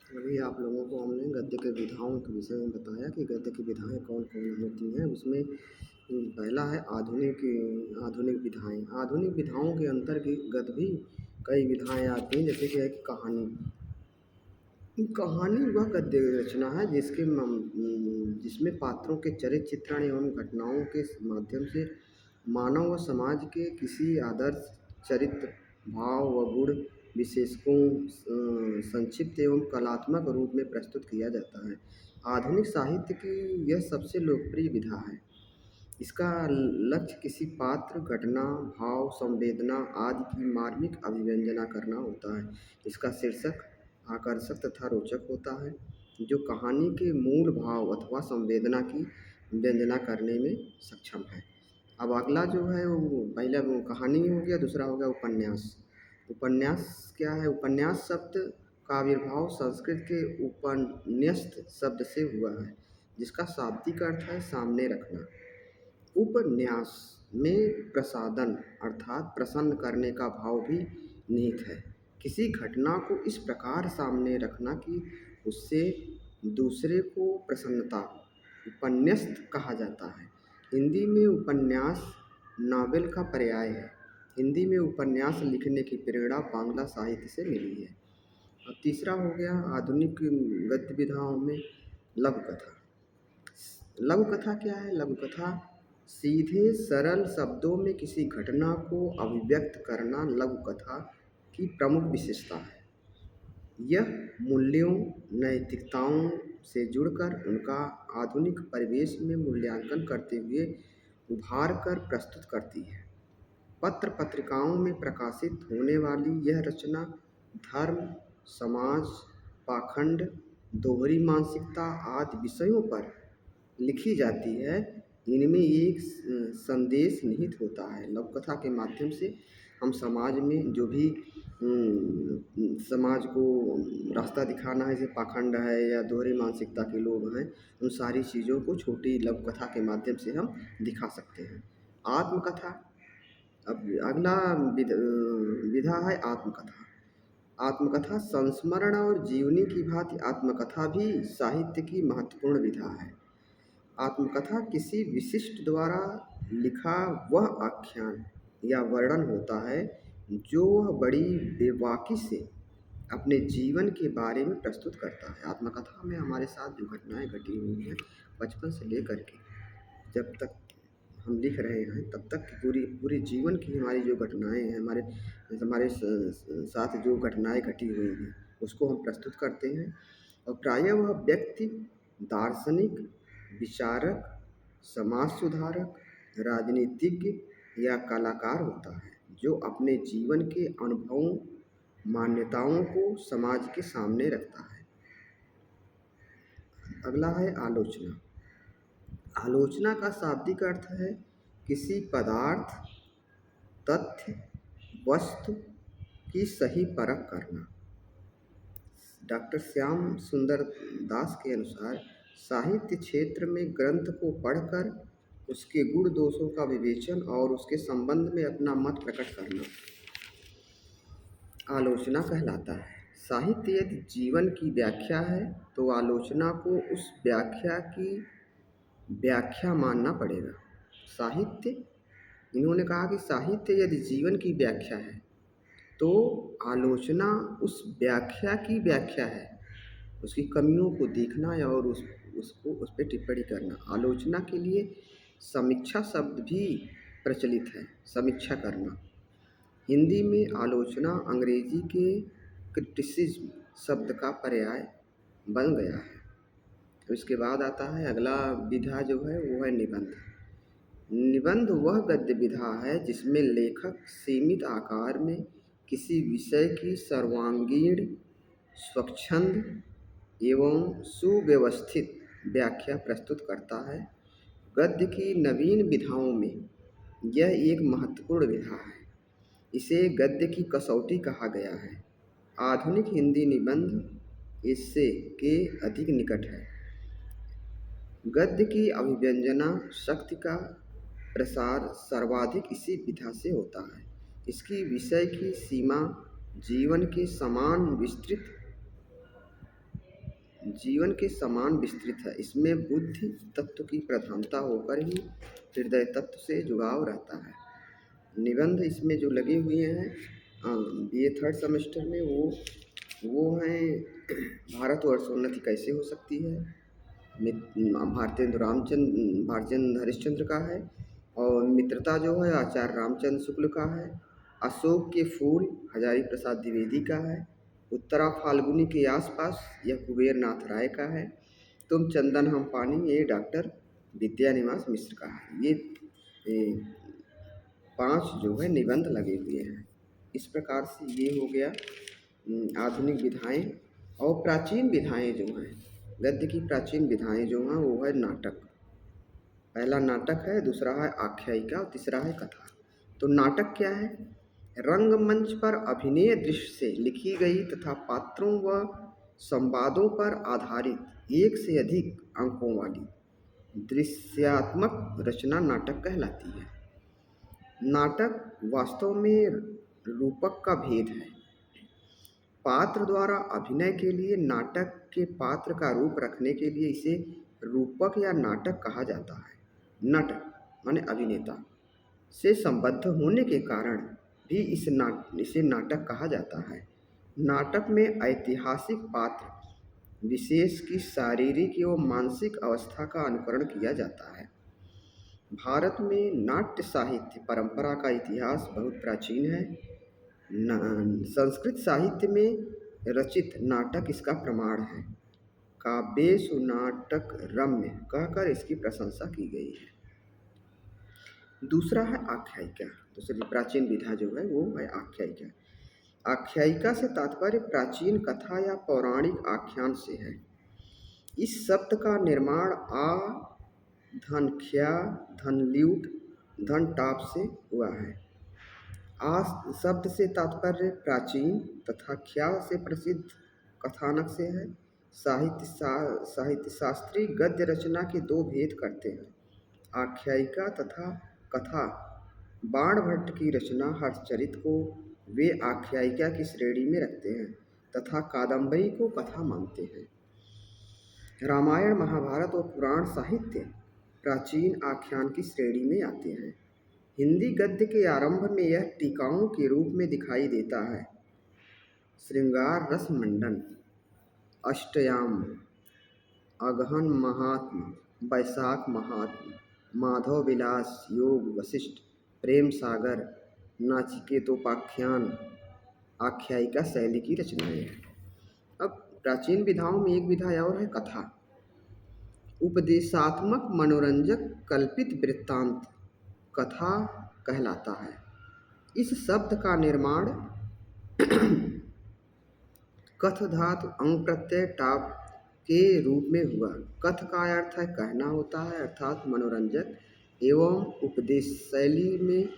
अभी आप लोगों को हमने गद्य के विधाओं के विषय में बताया कि गद्य की विधाएँ कौन-कौन होती हैं। उसमें पहला है आधुनिक विधाएँ। आधुनिक विधाओं के अंतर्गत भी कई विधाएँ आती हैं, जैसे कि है कि कहानी। कहानी वह गद्य रचना है जिसमें पात्रों के चरित्र चित्रण एवं घटनाओं के माध्यम से मानव व समाज के किसी आदर्श चरित्र, भाव व गुण विशेषकों संक्षिप्त एवं कलात्मक रूप में प्रस्तुत किया जाता है। आधुनिक साहित्य की यह सबसे लोकप्रिय विधा है। इसका लक्ष्य किसी पात्र, घटना, भाव, संवेदना आदि की मार्मिक अभिव्यंजना करना होता है। इसका शीर्षक आकर्षक तथा रोचक होता है, जो कहानी के मूल भाव अथवा संवेदना की व्यंजना करने में सक्षम है। अब अगला जो है वो पहला वो कहानी हो गया, दूसरा हो गया उपन्यास। उपन्यास क्या है? उपन्यास शब्द का आविर्भाव संस्कृत के उपन्यस्त शब्द से हुआ है, जिसका शाब्दिक अर्थ है सामने रखना। उपन्यास में प्रसादन अर्थात प्रसन्न करने का भाव भी निहित है। किसी घटना को इस प्रकार सामने रखना कि उससे दूसरे को प्रसन्नता हो, उपन्यस्त कहा जाता है। हिंदी में उपन्यास नॉवेल का पर्याय है। हिंदी में उपन्यास लिखने की प्रेरणा बांग्ला साहित्य से मिली है। और तीसरा हो गया आधुनिक गद्य विधाओं में लघु कथा। लघु कथा क्या है? लघु कथा सीधे सरल शब्दों में किसी घटना को अभिव्यक्त करना लघु कथा की प्रमुख विशेषता है। यह मूल्यों, नैतिकताओं से जुड़कर उनका आधुनिक परिवेश में मूल्यांकन करते हुए उभार कर प्रस्तुत करती है। पत्र पत्रिकाओं में प्रकाशित होने वाली यह रचना धर्म, समाज, पाखंड, दोहरी मानसिकता आदि विषयों पर लिखी जाती है। इनमें एक संदेश निहित होता है। लघु कथा के माध्यम से हम समाज में जो भी समाज को रास्ता दिखाना है, जैसे पाखंड है या दोहरी मानसिकता के लोग हैं, उन सारी चीज़ों को छोटी लघु कथा के माध्यम से हम दिखा सकते हैं। आत्मकथा। अब अगला विधा है आत्मकथा। आत्मकथा संस्मरण और जीवनी की भांति आत्मकथा भी साहित्य की महत्वपूर्ण विधा है। आत्मकथा किसी विशिष्ट द्वारा लिखा वह आख्यान या वर्णन होता है जो वह बड़ी बेबाकी से अपने जीवन के बारे में प्रस्तुत करता है। आत्मकथा में हमारे साथ जो घटनाएं घटी हुई हैं, बचपन से लेकर के जब तक हम लिख रहे हैं तब तक की पूरी जीवन की हमारी जो घटनाएं हैं, हमारे साथ जो घटनाएं घटी हुई हैं, उसको हम प्रस्तुत करते हैं। और प्रायः वह व्यक्ति दार्शनिक, विचारक, समाज सुधारक, राजनीतिज्ञ या कलाकार होता है, जो अपने जीवन के अनुभवों, मान्यताओं को समाज के सामने रखता है। अगला है आलोचना। आलोचना का शाब्दिक अर्थ है किसी पदार्थ, तथ्य, वस्तु की सही परख करना। डॉक्टर श्याम सुंदर दास के अनुसार साहित्य क्षेत्र में ग्रंथ को पढ़कर उसके गुण दोषों का विवेचन और उसके संबंध में अपना मत प्रकट करना आलोचना कहलाता है। साहित्य यदि जीवन की व्याख्या है तो आलोचना को उस व्याख्या की व्याख्या मानना पड़ेगा। साहित्य इन्होंने कहा कि साहित्य यदि जीवन की व्याख्या है तो आलोचना उस व्याख्या की व्याख्या है। उसकी कमियों को देखना या और उस पे टिप्पणी करना। आलोचना के लिए समीक्षा शब्द भी प्रचलित है, समीक्षा करना। हिंदी में आलोचना अंग्रेजी के क्रिटिसिज्म शब्द का पर्याय बन गया है। इसके बाद आता है अगला विधा जो है वो है निबंध। निबंध वह गद्य विधा है जिसमें लेखक सीमित आकार में किसी विषय की सर्वांगीण, स्वच्छंद एवं सुव्यवस्थित व्याख्या प्रस्तुत करता है। गद्य की नवीन विधाओं में यह एक महत्वपूर्ण विधा है। इसे गद्य की कसौटी कहा गया है। आधुनिक हिंदी निबंध इससे के अधिक निकट है। गद्य की अभिव्यंजना शक्ति का प्रसार सर्वाधिक इसी विधा से होता है। इसकी विषय की सीमा जीवन के समान विस्तृत जीवन के समान विस्तृत है। इसमें बुद्धि तत्व की प्रधानता होकर ही हृदय तत्व से जुड़ाव रहता है। निबंध इसमें जो लगे हुए हैं बीए थर्ड सेमेस्टर में, वो हैं भारतवर्षोन्नति कैसे हो सकती है, भारतेंदु हरिश्चंद्र का है, और मित्रता जो है आचार्य रामचंद्र शुक्ल का है। अशोक के फूल हजारी प्रसाद द्विवेदी का है। उत्तरा फाल्गुनी के आसपास यह कुबेर नाथ राय का है। तुम चंदन हम पानी ये डॉक्टर विद्यानिवास मिश्र का है। ये 5 जो है निबंध लगे हुए हैं। इस प्रकार से ये हो गया आधुनिक विधाएं और प्राचीन विधाएं जो हैं। गद्य की प्राचीन विधाएं जो हैं वो है नाटक। पहला नाटक है, दूसरा है आख्यायिका और तीसरा है कथा। तो नाटक क्या है? रंगमंच पर अभिनय दृश्य से लिखी गई तथा पात्रों व संवादों पर आधारित एक से अधिक अंकों वाली दृश्यात्मक रचना नाटक कहलाती है। नाटक वास्तव में रूपक का भेद है। पात्र द्वारा अभिनय के लिए नाटक के पात्र का रूप रखने के लिए इसे रूपक या नाटक कहा जाता है। नट माने अभिनेता से संबद्ध होने के कारण भी इसे नाटक कहा जाता है। नाटक में ऐतिहासिक पात्र विशेष की शारीरिक एवं मानसिक अवस्था का अनुकरण किया जाता है। भारत में नाट्य साहित्य परंपरा का इतिहास बहुत प्राचीन है। संस्कृत साहित्य में रचित नाटक इसका प्रमाण है। काव्येषु नाटक रम्य कहकर इसकी प्रशंसा की गई है। दूसरा है आख्यायिका। दूसरी प्राचीन विधा जो है वो है आख्यायिका। आख्यायिका से तात्पर्य प्राचीन कथा या पौराणिक आख्यान से है। इस शब्द का निर्माण आ धन ख्या धन ल्यूट धन टाप से हुआ है। आ शब्द से तात्पर्य प्राचीन तथा ख्या से प्रसिद्ध कथानक से है। साहित्य शास्त्री गद्य रचना के 2 भेद करते हैं, आख्यायिका तथा कथा। बाणभट्ट की रचना हर्षचरित को वे आख्यायिका की श्रेणी में रखते हैं तथा कादंबरी को कथा मानते हैं। रामायण महाभारत और पुराण साहित्य प्राचीन आख्यान की श्रेणी में आते हैं। हिंदी गद्य के आरंभ में यह टीकाओं के रूप में दिखाई देता है। श्रृंगार रस मंडन, अष्टयाम, अगहन महात्म, वैशाख महात्म, माधव विलास, योग वशिष्ठ, प्रेम सागर, नाचिकेतोपाख्यान आख्यायिका शैली की रचनाएं हैं। अब प्राचीन विधाओं में एक विधा और है कथा। उपदेशात्मक मनोरंजक कल्पित वृत्तांत कथा कहलाता है। इस शब्द का निर्माण कथ धातु अंग प्रत्यय टाप के रूप में हुआ। कथ का अर्थ है कहना होता है, अर्थात मनोरंजक एवं उपदेश शैली में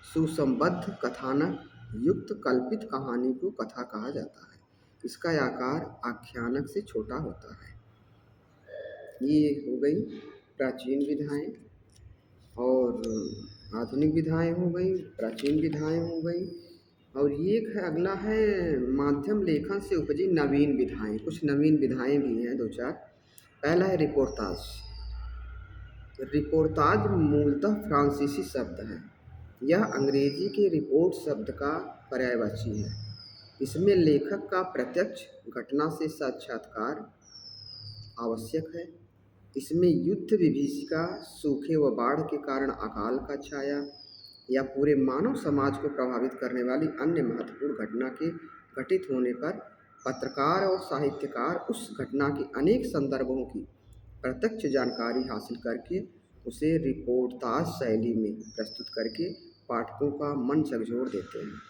सुसंबद्ध कथानक युक्त कल्पित कहानी को कथा कहा जाता है। इसका आकार आख्यानक से छोटा होता है। ये हो गई प्राचीन विधाएं और आधुनिक विधाएं हो गई, प्राचीन विधाएं हो गई। और ये अगला है माध्यम लेखन से उपजी नवीन विधाएं। कुछ नवीन विधाएं भी हैं 2-4। पहला है रिपोर्टाज। रिपोर्टाज मूलतः फ्रांसीसी शब्द है। यह अंग्रेजी के रिपोर्ट शब्द का पर्यायवाची है। इसमें लेखक का प्रत्यक्ष घटना से साक्षात्कार आवश्यक है। इसमें युद्ध, विभीषिका, सूखे व बाढ़ के कारण अकाल का छाया या पूरे मानव समाज को प्रभावित करने वाली अन्य महत्वपूर्ण घटना के घटित होने पर पत्रकार और साहित्यकार उस घटना के अनेक संदर्भों की प्रत्यक्ष जानकारी हासिल करके उसे रिपोर्टाज शैली में प्रस्तुत करके पाठकों का मन झकझोर देते हैं।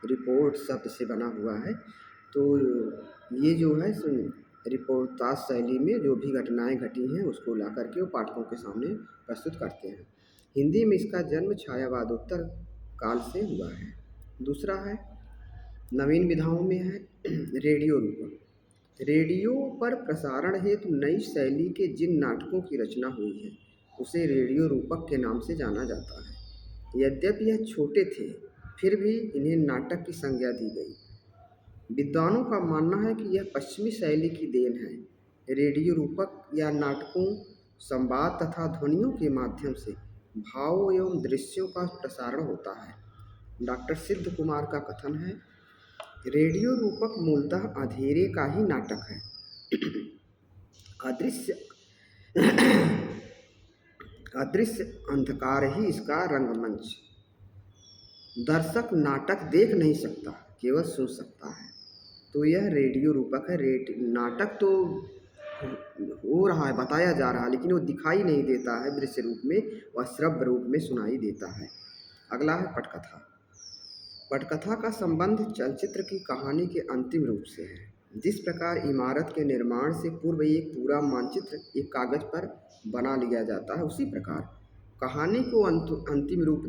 रिपोर्ट शब्द से बना हुआ है। तो ये जो है रिपोर्टाज शैली में जो भी घटनाएं घटी हैं उसको ला करके वो पाठकों के सामने प्रस्तुत करते हैं। हिंदी में इसका जन्म छायावादोत्तर काल से हुआ है। दूसरा है नवीन विधाओं में है रेडियो रूपक। रेडियो पर प्रसारण हेतु नई शैली के जिन नाटकों की रचना हुई है उसे रेडियो रूपक के नाम से जाना जाता है। यद्यपि यह छोटे थे फिर भी इन्हें नाटक की संज्ञा दी गई। विद्वानों का मानना है कि यह पश्चिमी शैली की देन है। रेडियो रूपक या नाटकों, संवाद तथा ध्वनियों के माध्यम से भावों एवं दृश्यों का प्रसारण होता है। डॉक्टर सिद्ध कुमार का कथन है, रेडियो रूपक मूलतः अंधेरे का ही नाटक है। अदृश्य अदृश्य अंधकार ही इसका रंगमंच। दर्शक नाटक देख नहीं सकता, केवल सुन सकता है। तो यह रेडियो रूपक है। नाटक तो हो रहा है, बताया जा रहा है, लेकिन वो दिखाई नहीं देता है दृश्य रूप में, वह श्रव्य रूप में सुनाई देता है। अगला है पटकथा। पटकथा का संबंध चलचित्र की कहानी के अंतिम रूप से है। जिस प्रकार इमारत के निर्माण से पूर्व एक पूरा मानचित्र एक कागज पर बना लिया जाता है, उसी प्रकार कहानी को अंतिम रूप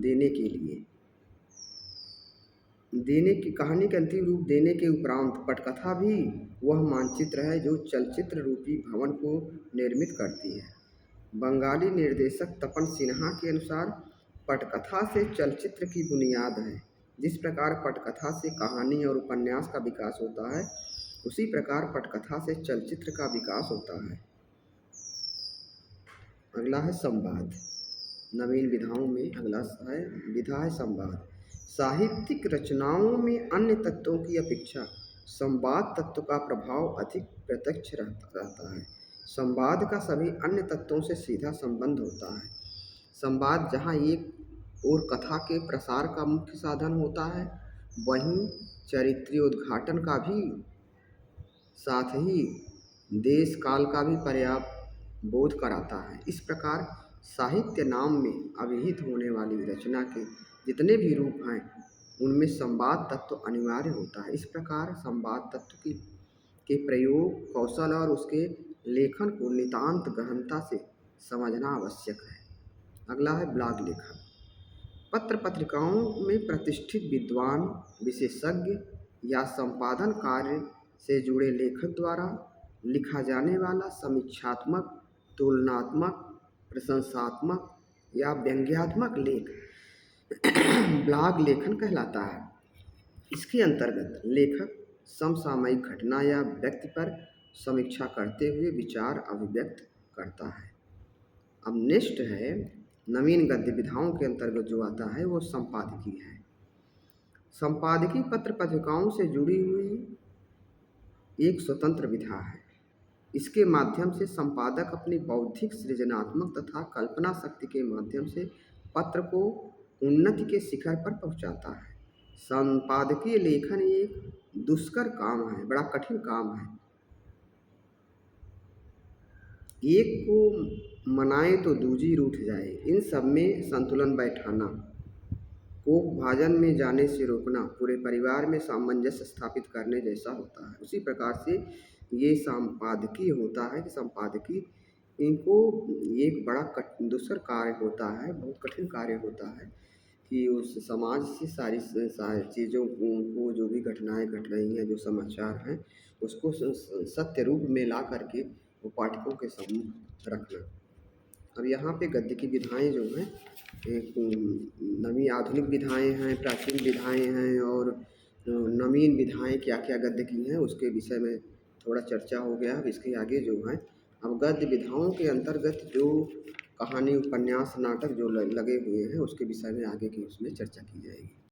कहानी के अंतिम रूप देने के उपरांत पटकथा भी वह मानचित्र है जो चलचित्र रूपी भवन को निर्मित करती है। बंगाली निर्देशक तपन सिन्हा के अनुसार पटकथा से चलचित्र की बुनियाद है। जिस प्रकार पटकथा से कहानी और उपन्यास का विकास होता है, उसी प्रकार पटकथा से चलचित्र का विकास होता है। अगला है संवाद। नवीन विधाओं में अगला है विधा है संवाद। साहित्यिक रचनाओं में अन्य तत्वों की अपेक्षा संवाद तत्व का प्रभाव अधिक प्रत्यक्ष रहता है। संवाद का सभी अन्य तत्वों से सीधा संबंध होता है। संवाद जहाँ एक और कथा के प्रसार का मुख्य साधन होता है, वहीं चरित्रोद्घाटन का भी, साथ ही देश काल का भी पर्याप्त बोध कराता है। इस प्रकार साहित्य नाम में अभिहित होने वाली रचना के जितने भी रूप हैं, उनमें संवाद तत्व अनिवार्य होता है। इस प्रकार संवाद तत्व के प्रयोग कौशल और उसके लेखन को नितांत गहनता से समझना आवश्यक है। अगला है ब्लॉग लेखन। पत्र पत्रिकाओं में प्रतिष्ठित विद्वान, विशेषज्ञ या संपादन कार्य से जुड़े लेखक द्वारा लिखा जाने वाला समीक्षात्मक, तुलनात्मक, प्रशंसात्मक या व्यंग्यात्मक लेख ब्लॉग लेखन कहलाता है। इसके अंतर्गत लेखक समसामयिक घटना या व्यक्ति पर समीक्षा करते हुए विचार अभिव्यक्त करता है। अब नेक्स्ट है नवीन गद्य विधाओं के अंतर्गत जो आता है वो संपादकी है। संपादकी पत्र पत्रिकाओं से जुड़ी हुई एक स्वतंत्र विधा है। इसके माध्यम से संपादक अपनी बौद्धिक, सृजनात्मक तथा कल्पना शक्ति के माध्यम से पत्र को उन्नति के शिखर पर पहुंचाता है। संपादकीय लेखन एक दुष्कर काम है, बड़ा कठिन काम है। एक को मनाए तो दूजी रूठ जाए, इन सब में संतुलन बैठाना, कोप भाजन में जाने से रोकना, पूरे परिवार में सामंजस्य स्थापित करने जैसा होता है। उसी प्रकार से ये संपादकीय होता है कि संपादकीय इनको एक बड़ा दुष्कर कार्य होता है, बहुत कठिन कार्य होता है कि उस समाज से सारी चीज़ों को, जो भी घटनाएं घट रही हैं, जो समाचार हैं, उसको सत्य रूप में ला करके वो पाठकों के सम्मुख रखना। अब यहाँ पे गद्य की विधाएं जो हैं, एक नवी आधुनिक विधाएं हैं, प्राचीन विधाएं हैं और नवीन विधाएं क्या क्या गद्य की हैं, उसके विषय में थोड़ा चर्चा हो गया। अब इसके आगे जो है, अब गद्य विधाओं के अंतर्गत जो कहानी, उपन्यास, नाटक जो लगे हुए हैं, उसके विषय में आगे की उसमें चर्चा की जाएगी।